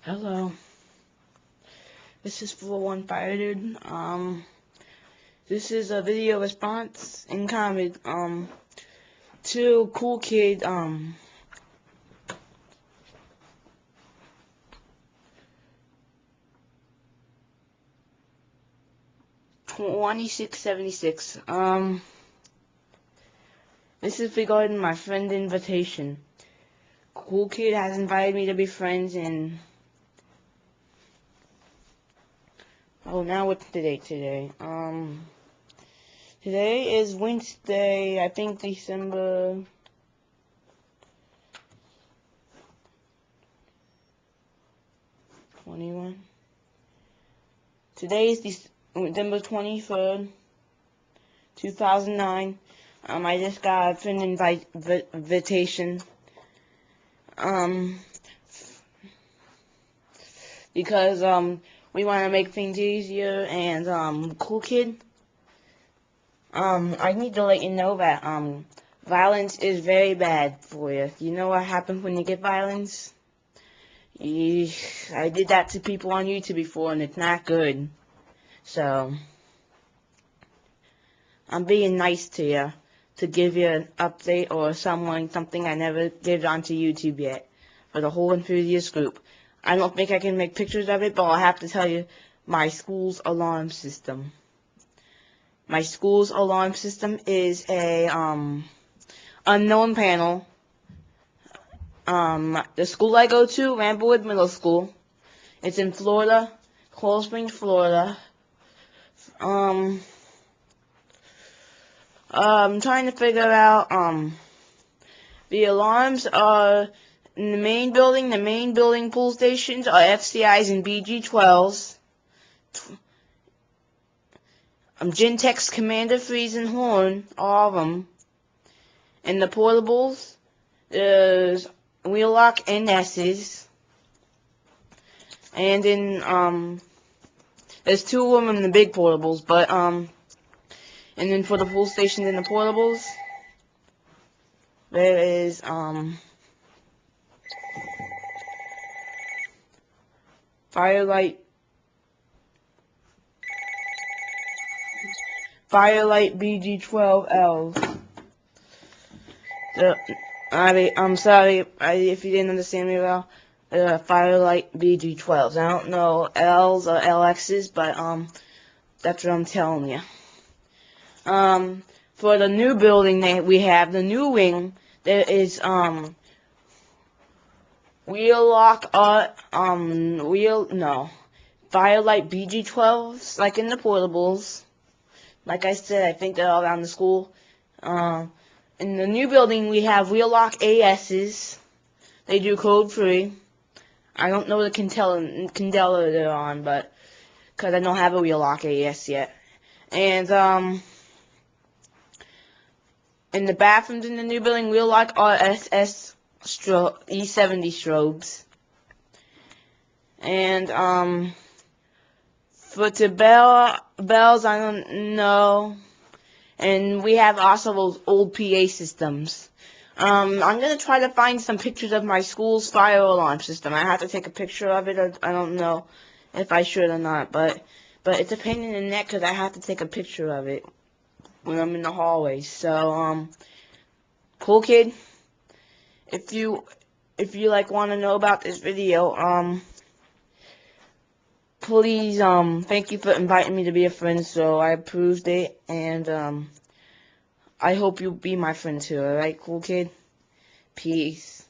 Hello, this is 4-1 Fire Dude. This is a video response in comment, to Cool Kid, 2676. This is regarding my friend invitation. Cool Kid has invited me to be friends and now what's the date today? Today is Wednesday, I think December 21. Today is December 23rd, 2009. I just got a friend invitation. Because we want to make things easier, and Cool Kid, I need to let you know that violence is very bad for you. You know what happens when you get violence? I did that to people on YouTube before, and it's not good. So I'm being nice to you to give you an update or something I never did onto YouTube yet for the whole enthusiast group. I don't think I can make pictures of it, but I'll have to tell you my school's alarm system. My school's alarm system is a unknown panel. The school I go to, Ramblewood Middle School. It's in Florida, Coral Springs, Florida. I'm trying to figure out the alarms are in the main building. The main building pool stations are FCIs and BG12s. Gentex, Commander, Freeze, and Horn, all of them. In the portables, there's Wheelock and S's. And in, there's two of them in the big portables, but, and then for the pool stations in the portables, there is, Firelight BG12Ls. I'm sorry if you didn't understand me well. Firelight BG12s. I don't know L's or LX's, but that's what I'm telling you. For the new building that we have, the new wing, there is Firelight BG12s, like in the portables. Like I said, I think they're all around the school. In the new building, we have Wheelock AS's. They do code free. I don't know the Candela they're on, but because I don't have a Wheelock AS yet. And in the bathrooms in the new building, Wheelock RSS E70 strobes. And for the bells, I don't know. And we have also those old PA systems. I'm gonna try to find some pictures of my school's fire alarm system. I have to take a picture of it, or I don't know if I should or not, but it's a pain in the neck because I have to take a picture of it when I'm in the hallway. So, Cool Kid, if you like want to know about this video, please, thank you for inviting me to be a friend, so I approved it, and, I hope you'll be my friend too, alright, Cool Kid? Peace.